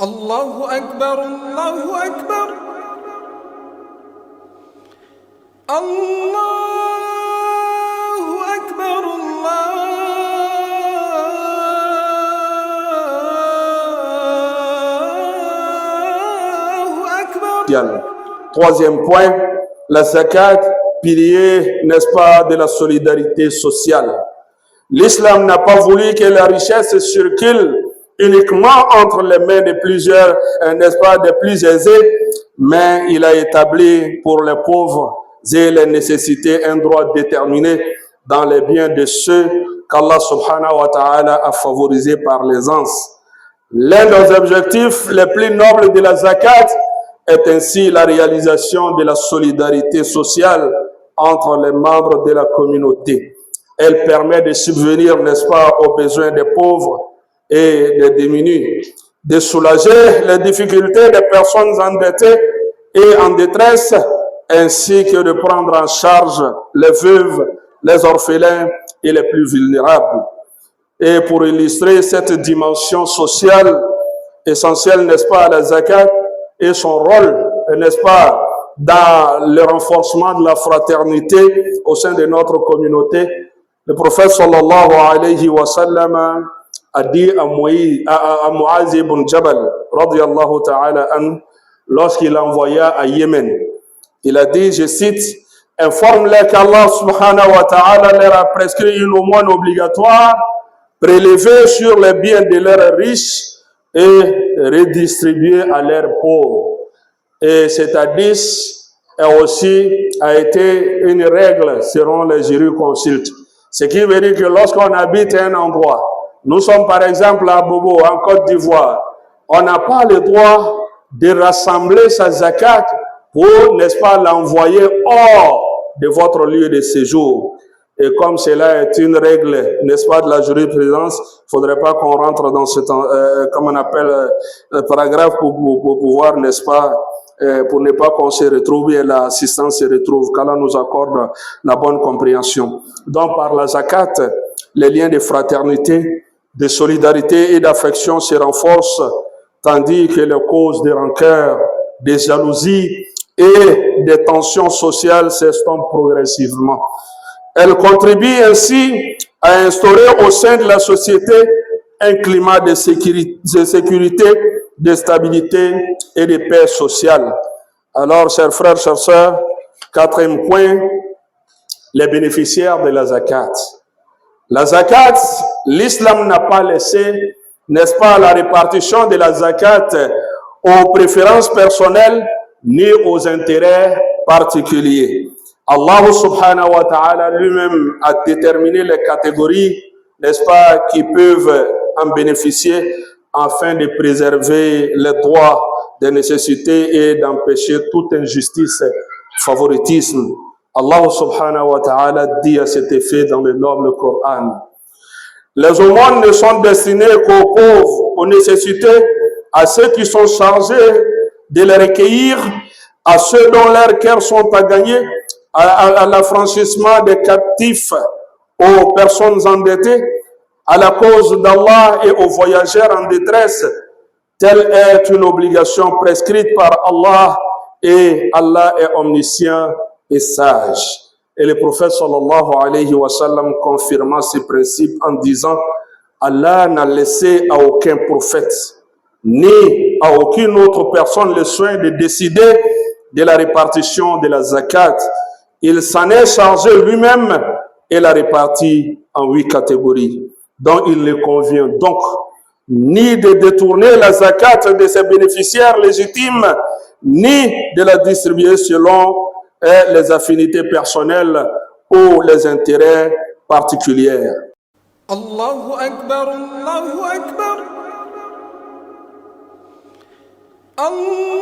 الله أكبر الله أكبر الله أكبر الله أكبر. Troisième point, la zakat, pilier, n'est-ce pas, de la solidarité sociale. L'islam n'a pas voulu que la richesse circule uniquement entre les mains de plusieurs, n'est-ce pas, des plus aisés, mais il a établi pour les pauvres et les nécessités un droit déterminé dans les biens de ceux qu'Allah subhanahu wa ta'ala a favorisés par l'aisance. L'un des objectifs les plus nobles de la zakat est ainsi la réalisation de la solidarité sociale entre les membres de la communauté. Elle permet de subvenir, n'est-ce pas, aux besoins des pauvres et des démunis, de soulager les difficultés des personnes endettées et en détresse, ainsi que de prendre en charge les veuves, les orphelins et les plus vulnérables. Et pour illustrer cette dimension sociale essentielle, n'est-ce pas, à la zakat et son rôle, n'est-ce pas, dans le renforcement de la fraternité au sein de notre communauté, le prophète sallallahu alayhi wa sallam a dit à Mu'az ibn Jabal, radiyallahu ta'ala anhu, lorsqu'il envoya à Yémen, il a dit, je cite, informe-les qu'Allah subhanahu wa ta'ala leur a prescrit une aumône obligatoire prélevée sur les biens de leurs riches et redistribuée à leurs pauvres. Et cet hadith a été une règle selon les jurisconsultes. Ce qui veut dire que lorsqu'on habite un endroit, nous sommes par exemple à Bobo, en Côte d'Ivoire, on n'a pas le droit de rassembler sa zakat pour, n'est-ce pas, l'envoyer hors de votre lieu de séjour. Et comme cela est une règle, n'est-ce pas, de la jurisprudence, il ne faudrait pas qu'on rentre dans ce comme on appelle, paragraphe pour pouvoir, n'est-ce pas, pour ne pas qu'on se retrouve et l'assistance se retrouve, qu'Allah nous accorde la bonne compréhension. Donc par la zakat, les liens de fraternité, de solidarité et d'affection se renforcent, tandis que les causes de rancœur, des jalousies et des tensions sociales s'estompent progressivement. Elle contribue ainsi à instaurer au sein de la société un climat de sécurité, de stabilité et de paix sociale. Alors, chers frères, chers sœurs, quatrième point, les bénéficiaires de la zakat. La zakat, l'islam n'a pas laissé, n'est-ce pas, la répartition de la zakat aux préférences personnelles ni aux intérêts particuliers. Allah subhanahu wa ta'ala lui-même a déterminé les catégories, n'est-ce pas, qui peuvent en bénéficier afin de préserver les droits des nécessités et d'empêcher toute injustice, favoritisme. Allah subhanahu wa ta'ala dit à cet effet dans le noble Coran. Les aumônes ne sont destinées qu'aux pauvres, aux nécessités, à ceux qui sont chargés de les recueillir, à ceux dont leurs cœurs sont à gagner, à l'affranchissement des captifs, aux personnes endettées, à la cause d'Allah et aux voyageurs en détresse. Telle est une obligation prescrite par Allah et Allah est omniscient et sage. Et le prophète sallallahu alayhi wa sallam confirma ce principe en disant Allah n'a laissé à aucun prophète ni à aucune autre personne le soin de décider de la répartition de la zakat. Il s'en est chargé lui-même et l'a réparti en 8 catégories. Donc il ne convient donc ni de détourner la zakat de ses bénéficiaires légitimes, ni de la distribuer selon les affinités personnelles ou les intérêts particuliers. Allahu Akbar, Allahu Akbar. Allah